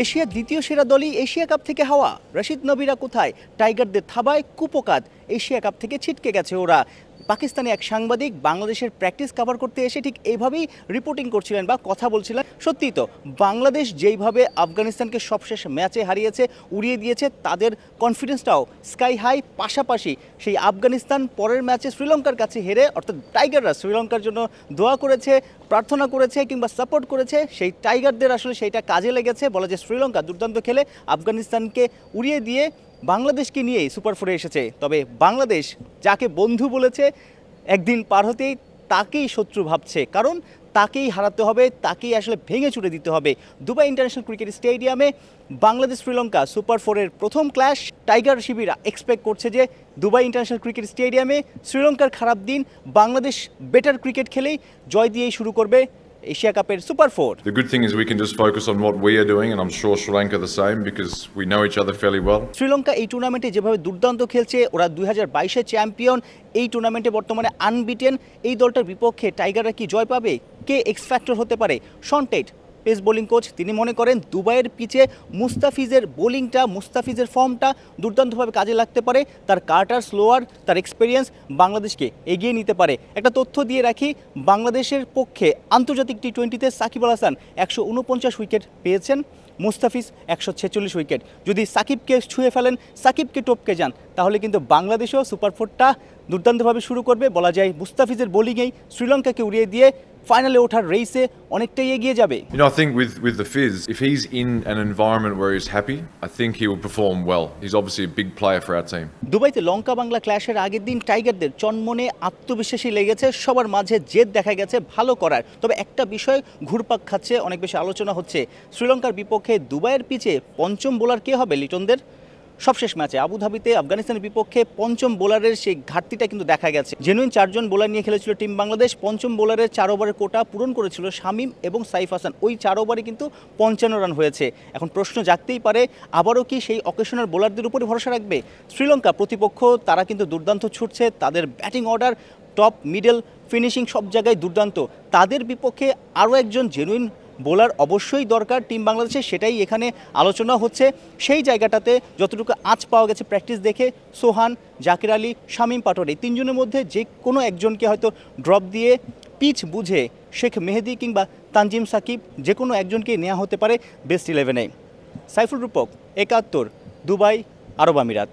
এশিয়ার দ্বিতীয় সেরা দলই এশিয়া কাপ থেকে হাওয়া। রশিদ নবীরা কোথায়? টাইগারদের থাবায় কুপোকাত। এশিয়া কাপ থেকে ছিটকে গেছে ওরা। পাকিস্তানি এক সাংবাদিক বাংলাদেশের প্র্যাকটিস কভার করতে এসে ঠিক এইভাবেই রিপোর্টিং করছিলেন বা কথা বলছিলেন। সত্যিই তো বাংলাদেশ যেইভাবে আফগানিস্তানকে সবশেষ ম্যাচে হারিয়েছে, উড়িয়ে দিয়েছে, তাদের কনফিডেন্সটাও স্কাই হাই। পাশাপাশি সেই আফগানিস্তান পরের ম্যাচে শ্রীলঙ্কার কাছে হেরে, অর্থাৎ টাইগাররা শ্রীলঙ্কার জন্য দোয়া করেছে, প্রার্থনা করেছে কিংবা সাপোর্ট করেছে, সেই টাইগারদের আসলে সেইটা কাজে লেগেছে। বলা যায় শ্রীলঙ্কা দুর্দান্ত খেলে আফগানিস্তানকে উড়িয়ে দিয়ে বাংলাদেশকে নিয়েই সুপার ফোরে এসেছে। তবে বাংলাদেশ যাকে বন্ধু বলেছে একদিন পার হতেই তাকেই শত্রু ভাবছে, কারণ তাকেই হারাতে হবে, তাকেই আসলে ভেঙে চুরে দিতে হবে। দুবাই ইন্টারন্যাশনাল ক্রিকেট স্টেডিয়ামে বাংলাদেশ শ্রীলঙ্কা সুপার ফোরের প্রথম ক্ল্যাশ। টাইগার শিবিরা এক্সপেক্ট করছে যে দুবাই ইন্টারন্যাশনাল ক্রিকেট স্টেডিয়ামে শ্রীলঙ্কার খারাপ দিন বাংলাদেশ বেটার ক্রিকেট খেলেই জয় দিয়েই শুরু করবে এশিয়া কাপের super four. The good thing is we can just focus on what we are doing, and I'm sure Sri Lanka the same because we know each other fairly well. Sri Lanka এই টুর্নামেন্টে যেভাবে দুর্দান্ত খেলছে, ওরা 2022-এ চ্যাম্পিয়ন, এই টুর্নামেন্টে বর্তমানে আনবিটেন। এই দলটার বিপক্ষে টাইগাররা কি জয় পাবে? কে এক্স ফ্যাক্টর হতে পারে? Shaun Tait pace bowling coach, তিনি মনে করেন দুবাইয়ের পিচে মুস্তাফিজের বোলিংটা, মুস্তাফিজের ফর্মটা দুর্দান্তভাবে কাজে লাগতে পারে। তার কার্টার স্লোয়ার, তার এক্সপিরিয়েন্স বাংলাদেশকে এগিয়ে নিতে পারে। একটা তথ্য দিয়ে রাখি, বাংলাদেশের পক্ষে আন্তর্জাতিক টি-20-তে সাকিব আল হাসান 149 উইকেট পেয়েছেন, মুস্তাফিজ 146 উইকেট। যদি সাকিবকে ছুঁয়ে ফেলেন, সাকিবকে টপকে যান, তাহলে কিন্তু বাংলাদেশও সুপার ফোরটা দুর্দান্তভাবে শুরু করবে। বলা যায় মুস্তাফিজের বোলিংয়েই শ্রীলঙ্কাকে উড়িয়ে দিয়ে ফাইনালে ওঠার রেসে অনেকটাই এগিয়ে যাবে। You know, I think with the Fizz, if he's in an environment where he's happy, I think he will perform well. He's obviously a big player for our team. দুবাইতে লঙ্কা বাংলা ক্ল্যাশের আগের দিন টাইগারদের চনমনে আত্মবিশ্বাসী লেগেছে, সবার মাঝে জেদ দেখা গেছে ভালো করার। তবে একটা বিষয় ঘুরপাক খাচ্ছে, অনেক বেশি আলোচনা হচ্ছে, শ্রীলঙ্কার বিপক্ষে দুবাইয়ের পিচে পঞ্চম বোলার কে হবে লিটনদের? সবশেষ ম্যাচে আবুধাবিতে আফগানিস্তানের বিপক্ষে পঞ্চম বোলারের সেই ঘাটতিটা কিন্তু দেখা গেছে। জেনুইন 4 জন বোলার নিয়ে খেলেছিল টিম বাংলাদেশ। পঞ্চম বোলারের 4 ওভারের কোটা পূরণ করেছিল শামীম এবং সাইফ হাসান। ওই 4 ওভারে কিন্তু 55 রান হয়েছে। এখন প্রশ্ন জাগতেই পারে, আবারও কি সেই অকেশনাল বোলারদের উপরে ভরসা রাখবে শ্রীলঙ্কা? প্রতিপক্ষ তারা কিন্তু দুর্দান্ত ছুটছে, তাদের batting order top, middle, finishing সব জায়গায় দুর্দান্ত। তাদের বিপক্ষে আরও একজন জেনুইন বোলার অবশ্যই দরকার টিম বাংলাদেশে, সেটাই এখানে আলোচনা হচ্ছে। সেই জায়গাটাতে যতটুকু আঁচ পাওয়া গেছে প্র্যাকটিস দেখে, সোহান, জাকির আলী, শামীম পাটোয়ারি, 3 জনের মধ্যে যে কোনো একজনকে হয়তো ড্রপ দিয়ে পিচ বুঝে শেখ মেহেদি কিংবা তানজিম সাকিব যে কোনো একজনকে নেওয়া হতে পারে বেস্ট 11-এ। সাইফুল রূপক, 71, দুবাই, আরব আমিরাত।